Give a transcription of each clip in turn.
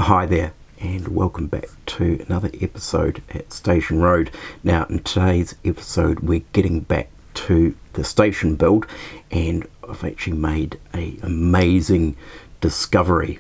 Hi there, and welcome back to another episode at Station Road. Now, in today's episode, we're getting back to the station build, and I've actually made an amazing discovery.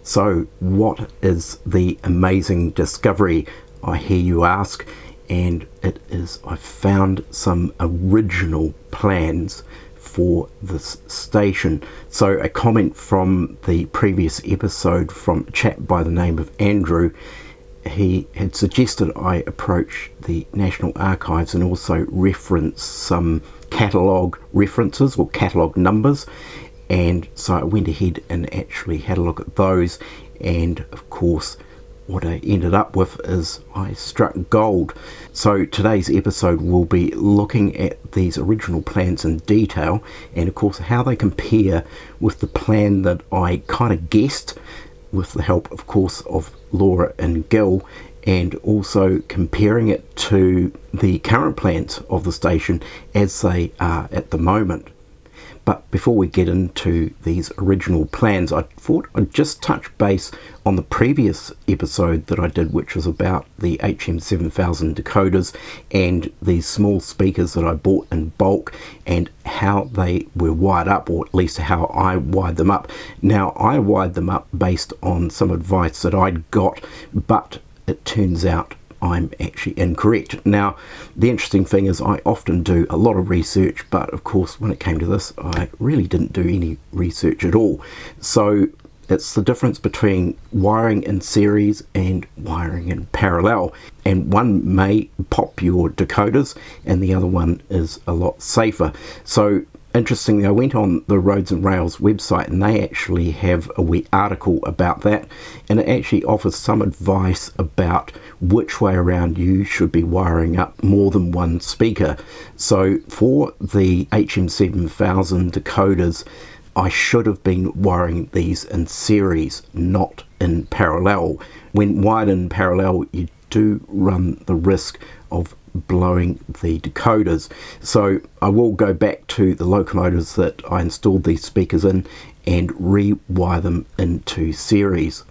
So, what is the amazing discovery, I hear you ask? And it is, I found some original plans for this station. So, a comment from the previous episode from a chap by the name of Andrew. He had suggested I approach the National Archives and also reference some catalogue references or catalogue numbers. And so I went ahead and actually had a look at those, and of course what I ended up with is I struck gold. So today's episode will be looking at these original plans in detail, and of course how they compare with the plan that I kind of guessed, with the help of course of Laura and Gil, and also comparing it to the current plans of the station as they are at the moment. But before we get into these original plans, I thought I'd just touch base on the previous episode that I did, which was about the HM7000 decoders and these small speakers that I bought in bulk and how they were wired up, or at least how I wired them up. Now, I wired them up based on some advice that I'd got, but it turns out I'm actually incorrect. Now, the interesting thing is I often do a lot of research, but of course when it came to this, I really didn't do any research at all. So it's the difference between wiring in series and wiring in parallel. And one may pop your decoders and the other one is a lot safer. So interestingly, I went on the Roads and Rails website and they actually have a wee article about that, and it actually offers some advice about which way around you should be wiring up more than one speaker. So for the HM7000 decoders, I should have been wiring these in series, not in parallel. When wired in parallel, you do run the risk of blowing the decoders. So I will go back to the locomotives that I installed these speakers in and rewire them into series.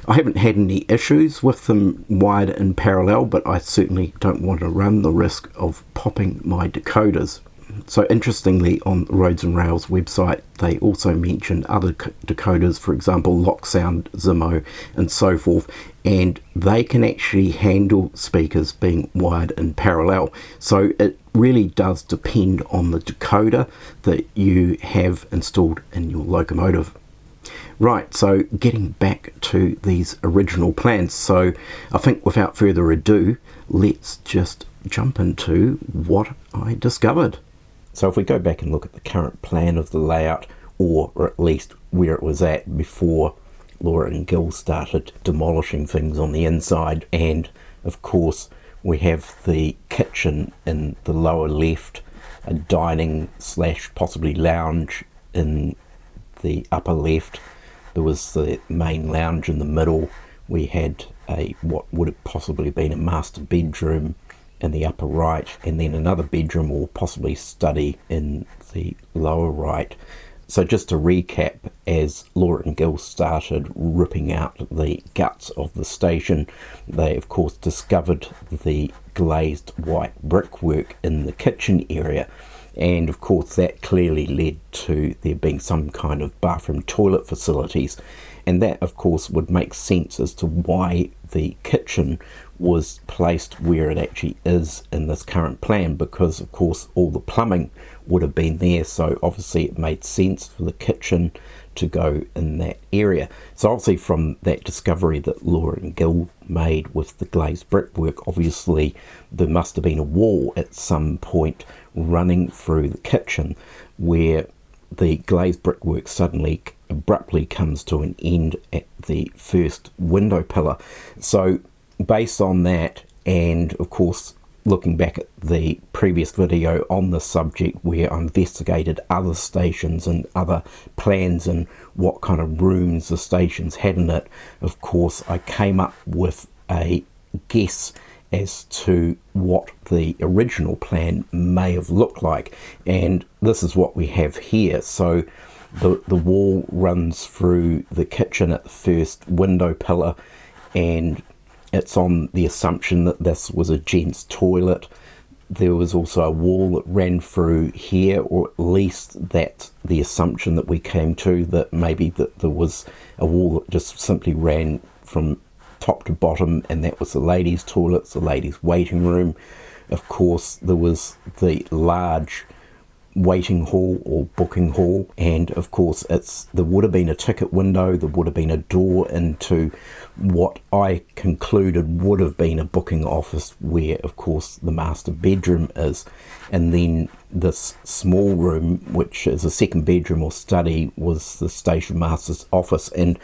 I haven't had any issues with them wired in parallel, but I certainly don't want to run the risk of popping my decoders. So interestingly, on the Roads and Rails website, they also mention other decoders, for example, Locksound, Zimo, and so forth, and they can actually handle speakers being wired in parallel. So it really does depend on the decoder that you have installed in your locomotive. Right, so getting back to these original plans. So I think without further ado, let's just jump into what I discovered. So if we go back and look at the current plan of the layout, or at least where it was at before Laura and Gil started demolishing things on the inside, and of course we have the kitchen in the lower left, a dining / possibly lounge in the upper left. There was the main lounge in the middle. We had what would have possibly been a master bedroom in the upper right, and then another bedroom or possibly study in the lower right. So just to recap, as Laura and Gil started ripping out the guts of the station, they of course discovered the glazed white brickwork in the kitchen area, and of course that clearly led to there being some kind of bathroom toilet facilities, and that of course would make sense as to why the kitchen was placed where it actually is in this current plan, because of course all the plumbing would have been there, so obviously it made sense for the kitchen to go in that area. So obviously from that discovery that Laura and Gil made with the glazed brickwork, obviously there must have been a wall at some point running through the kitchen where the glazed brickwork suddenly abruptly comes to an end at the first window pillar. So based on that, and of course looking back at the previous video on the subject where I investigated other stations and other plans and what kind of rooms the stations had in it, of course I came up with a guess as to what the original plan may have looked like, and this is what we have here. So the wall runs through the kitchen at the first window pillar, and it's on the assumption that this was a gents' toilet. There was also a wall that ran through here, or at least that's the assumption that we came to, that maybe that there was a wall that just simply ran from top to bottom, and that was the ladies' toilets, the ladies' waiting room. Of course, there was the large waiting hall or booking hall, and of course there would have been a ticket window, there would have been a door into what I concluded would have been a booking office, where of course the master bedroom is, and then this small room, which is a second bedroom or study, was the station master's office. And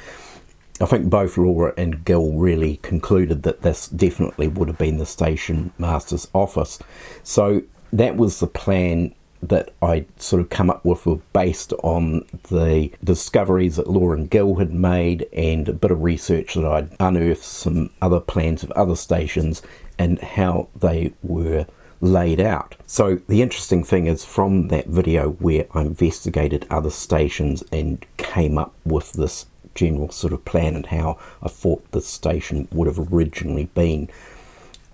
I think both Laura and Gil really concluded that this definitely would have been the station master's office. So that was the plan that I sort of come up with, based on the discoveries that Laura and Gil had made and a bit of research that I'd unearthed some other plans of other stations and how they were laid out. So the interesting thing is, from that video where I investigated other stations and came up with this general sort of plan and how I thought the station would have originally been,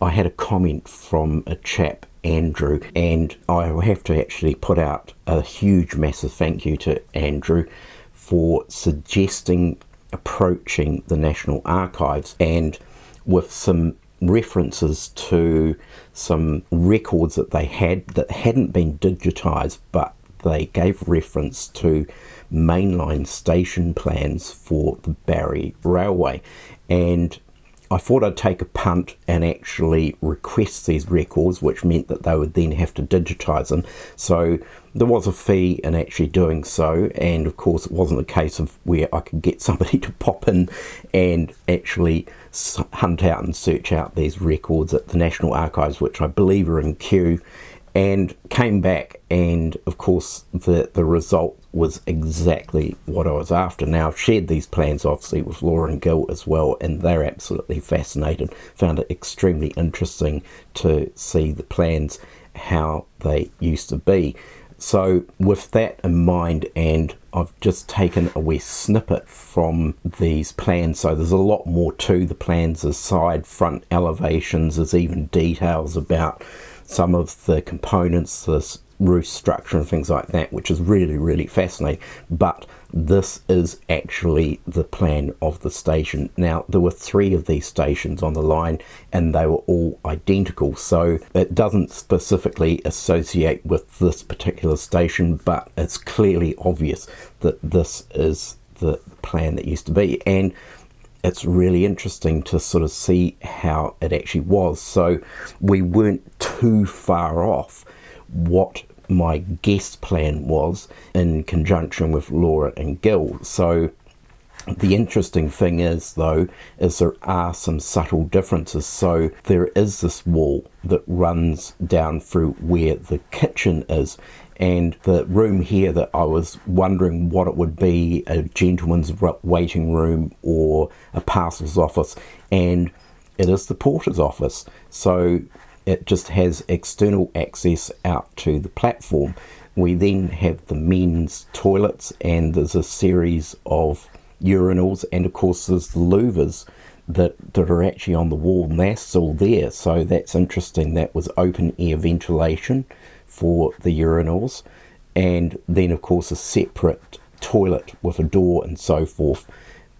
I had a comment from a chap, Andrew, and I have to actually put out a huge massive thank you to Andrew for suggesting approaching the National Archives, and with some references to some records that they had that hadn't been digitized, but they gave reference to mainline station plans for the Barrie Railway. And I thought I'd take a punt and actually request these records, which meant that they would then have to digitize them. So there was a fee in actually doing so, and of course it wasn't a case of where I could get somebody to pop in and actually hunt out and search out these records at the National Archives, which I believe are in Kew, and came back, and of course the result was exactly what I was after. Now, I've shared these plans obviously with Laura and Gil as well, and they're absolutely fascinated, found it extremely interesting to see the plans, how they used to be. So with that in mind, and I've just taken a wee snippet from these plans, so there's a lot more to the plans. There's side, front elevations, there's even details about some of the components, this roof structure and things like that, which is really, really fascinating. But this is actually the plan of the station. Now, there were 3 of these stations on the line, and they were all identical, so it doesn't specifically associate with this particular station, but it's clearly obvious that this is the plan that used to be. And it's really interesting to sort of see how it actually was. So we weren't too far off what my guest plan was in conjunction with Laura and Gil. So the interesting thing is, though, is there are some subtle differences. So there is this wall that runs down through where the kitchen is, and the room here that I was wondering what it would be, a gentleman's waiting room or a parcels office, and it is the porter's office. So it just has external access out to the platform. We then have the men's toilets, and there's a series of urinals, and of course there's the louvers that are actually on the wall, and they're still there. So that's interesting. That was open air ventilation for the urinals, and then of course a separate toilet with a door and so forth.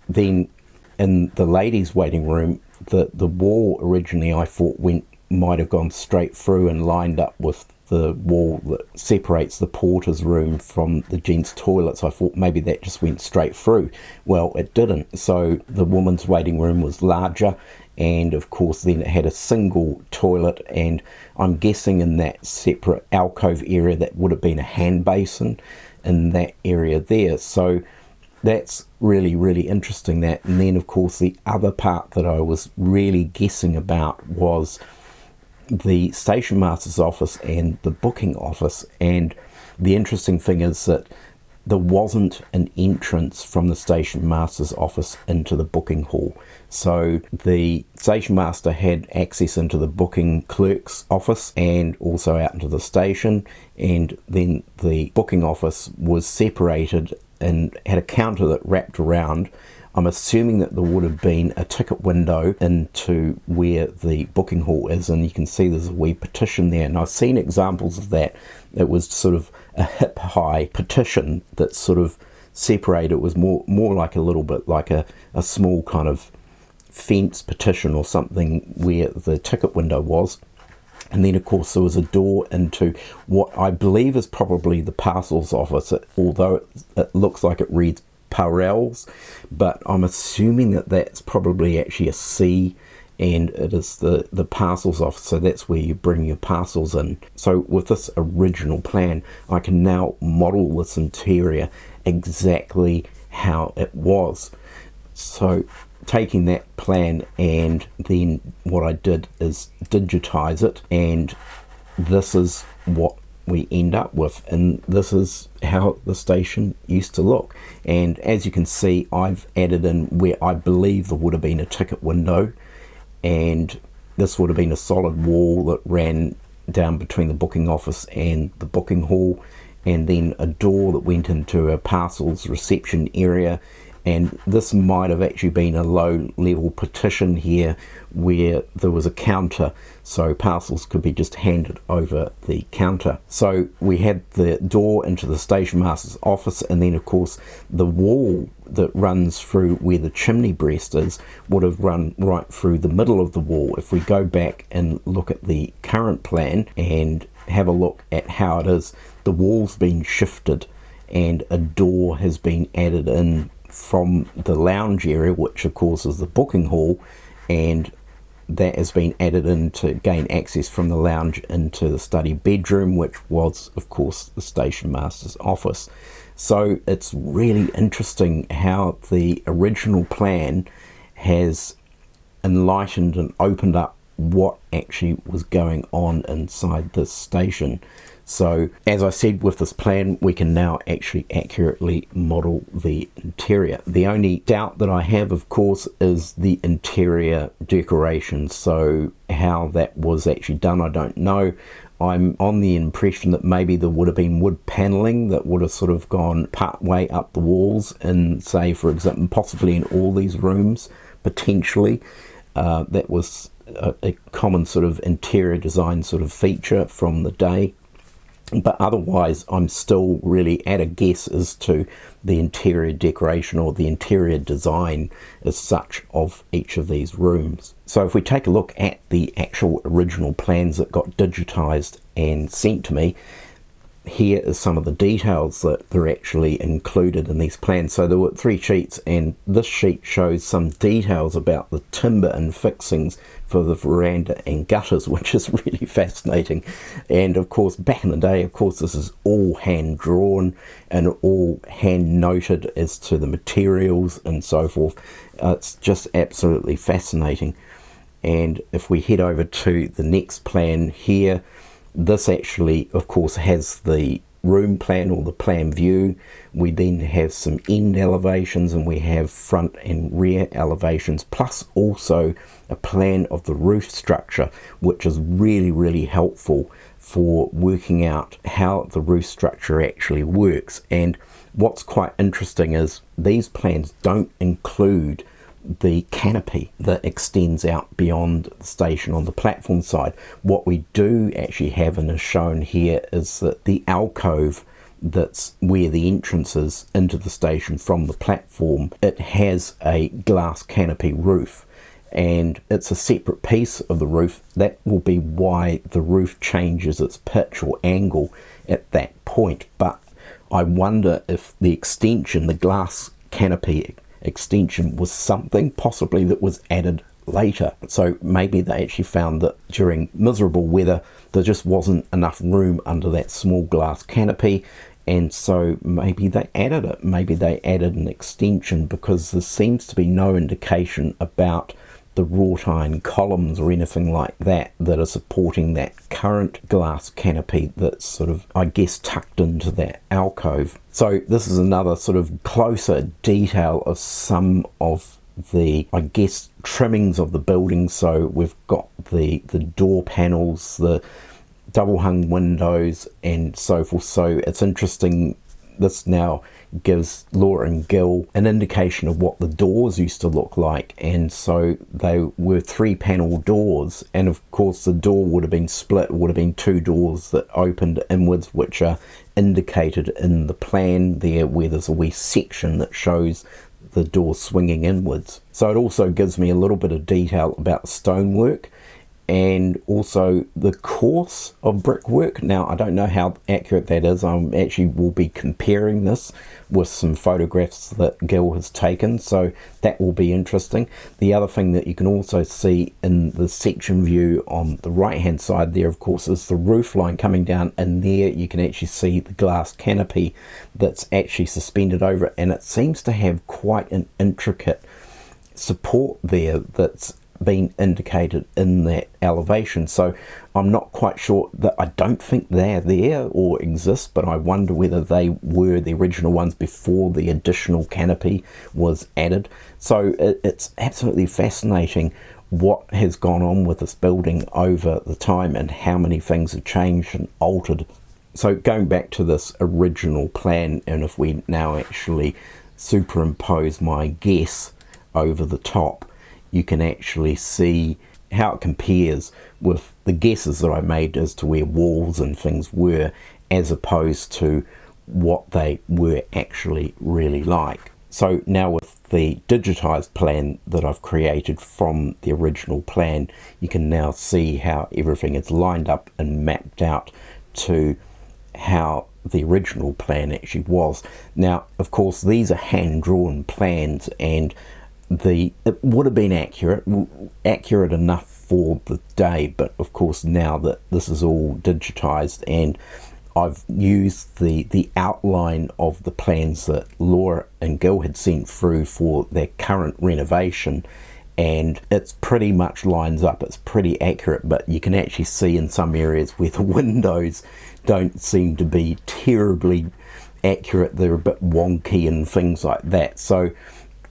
Then in the ladies' waiting room, the wall originally I thought might have gone straight through and lined up with the wall that separates the porter's room from the gents' toilets. I thought maybe that just went straight through. Well, it didn't. So the woman's waiting room was larger, and of course then it had a single toilet, and I'm guessing in that separate alcove area that would have been a hand basin in that area there. So that's really, really interesting, that. And then of course the other part that I was really guessing about was the station master's office and the booking office. And the interesting thing is that there wasn't an entrance from the station master's office into the booking hall. So the station master had access into the booking clerk's office and also out into the station, and then the booking office was separated and had a counter that wrapped around. I'm assuming that there would have been a ticket window into where the booking hall is, and you can see there's a wee partition there, and I've seen examples of that. It was sort of a hip-high partition that sort of separated. It was more like a little bit like a small kind of fence partition or something where the ticket window was. And then, of course, there was a door into what I believe is probably the parcels office, although it looks like it reads Parels, but I'm assuming that that's probably actually a C, and it is the parcels office, so that's where you bring your parcels in. So with this original plan, I can now model this interior exactly how it was. So taking that plan, and then what I did is digitize it, and this is what we end up with, and this is how the station used to look. And as you can see, I've added in where I believe there would have been a ticket window, and this would have been a solid wall that ran down between the booking office and the booking hall, and then a door that went into a parcels reception area. And this might have actually been a low level partition here where there was a counter, so parcels could be just handed over the counter. So we had the door into the station master's office, and then of course the wall that runs through where the chimney breast is would have run right through the middle of the wall. If we go back and look at the current plan and have a look at how it is, the wall's been shifted and a door has been added in from the lounge area, which of course is the booking hall, and that has been added in to gain access from the lounge into the study bedroom, which was of course the station master's office. So it's really interesting how the original plan has enlightened and opened up what actually was going on inside this station. So as I said, with this plan we can now actually accurately model the interior. The only doubt that I have, of course, is the interior decoration. So how that was actually done, I don't know. I'm on the impression that maybe there would have been wood paneling that would have sort of gone part way up the walls, and say, for example, possibly in all these rooms, potentially. That was a common sort of interior design sort of feature from the day. But otherwise, I'm still really at a guess as to the interior decoration or the interior design as such of each of these rooms. So if we take a look at the actual original plans that got digitized and sent to me, here is some of the details that are actually included in these plans. So there were 3 sheets, and this sheet shows some details about the timber and fixings for the veranda and gutters, which is really fascinating. And of course, back in the day, of course, this is all hand drawn and all hand noted as to the materials and so forth. It's just absolutely fascinating. And if we head over to the next plan here, this actually, of course, has the room plan or the plan view. We then have some end elevations, and we have front and rear elevations, plus also a plan of the roof structure, which is really, really helpful for working out how the roof structure actually works. And what's quite interesting is these plans don't include the canopy that extends out beyond the station on the platform side. What we do actually have, and is shown here, is that the alcove that's where the entrance is into the station from the platform, it has a glass canopy roof, and it's a separate piece of the roof. That will be why the roof changes its pitch or angle at that point. But I wonder if the extension, the glass canopy extension, was something possibly that was added later. So maybe they actually found that during miserable weather there just wasn't enough room under that small glass canopy, and so maybe they added it. Maybe they added an extension, because there seems to be no indication about the wrought iron columns or anything like that that are supporting that current glass canopy that's sort of, I guess, tucked into that alcove. So this is another sort of closer detail of some of the, I guess, trimmings of the building. So we've got the door panels, the double hung windows and so forth. So it's interesting, this now gives Laura and Gil an indication of what the doors used to look like. And so they were 3-panel doors, and of course the door would have been split, would have been 2 doors that opened inwards, which are indicated in the plan there, where there's a wee section that shows the door swinging inwards. So it also gives me a little bit of detail about stonework and also the course of brickwork. Now, I don't know how accurate that is. I actually will be comparing this with some photographs that Gil has taken, so that will be interesting. The other thing that you can also see in the section view on the right hand side there, of course, is the roof line coming down, and there you can actually see the glass canopy that's actually suspended over it, and it seems to have quite an intricate support there that's been indicated in that elevation. So I'm not quite sure, that I don't think they're there or exist, but I wonder whether they were the original ones before the additional canopy was added. So it's absolutely fascinating what has gone on with this building over the time and how many things have changed and altered. So going back to this original plan, and if we now actually superimpose my guess over the top, you can actually see how it compares with the guesses that I made as to where walls and things were, as opposed to what they were actually really like. So now with the digitized plan that I've created from the original plan, you can now see how everything is lined up and mapped out to how the original plan actually was. Now, of course, these are hand-drawn plans, and it would have been accurate enough for the day, but of course now that this is all digitized, and I've used the outline of the plans that Laura and Gil had sent through for their current renovation, and it's pretty much lines up. It's pretty accurate, but you can actually see in some areas where the windows don't seem to be terribly accurate. They're a bit wonky and things like that. So,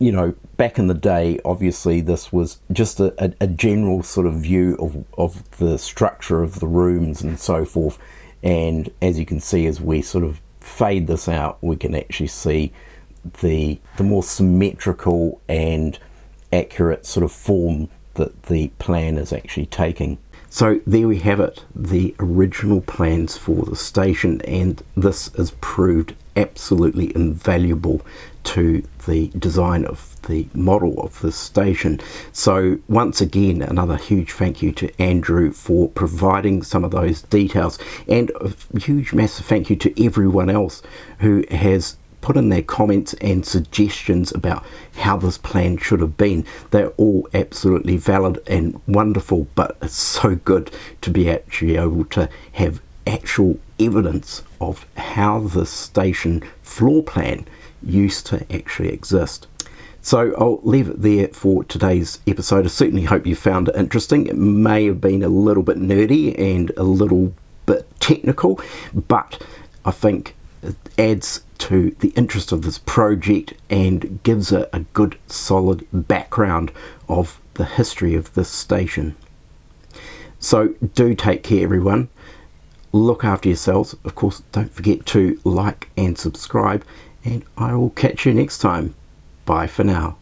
you know, back in the day, obviously this was just a general sort of view of the structure of the rooms and so forth. And as you can see, as we sort of fade this out, we can actually see the more symmetrical and accurate sort of form that the plan is actually taking. So there we have it, the original plans for the station, and this has proved absolutely invaluable to the design of the model of the station. So once again, another huge thank you to Andrew for providing some of those details, and a huge massive thank you to everyone else who has put in their comments and suggestions about how this plan should have been. They're all absolutely valid and wonderful, but it's so good to be actually able to have actual evidence of how the station floor plan used to actually exist. So I'll leave it there for today's episode. I certainly hope you found it interesting. It may have been a little bit nerdy and a little bit technical, but I think it adds to the interest of this project and gives it a good solid background of the history of this station. So do take care, everyone. Look after yourselves. Of course, don't forget to like and subscribe, and I will catch you next time. Bye for now.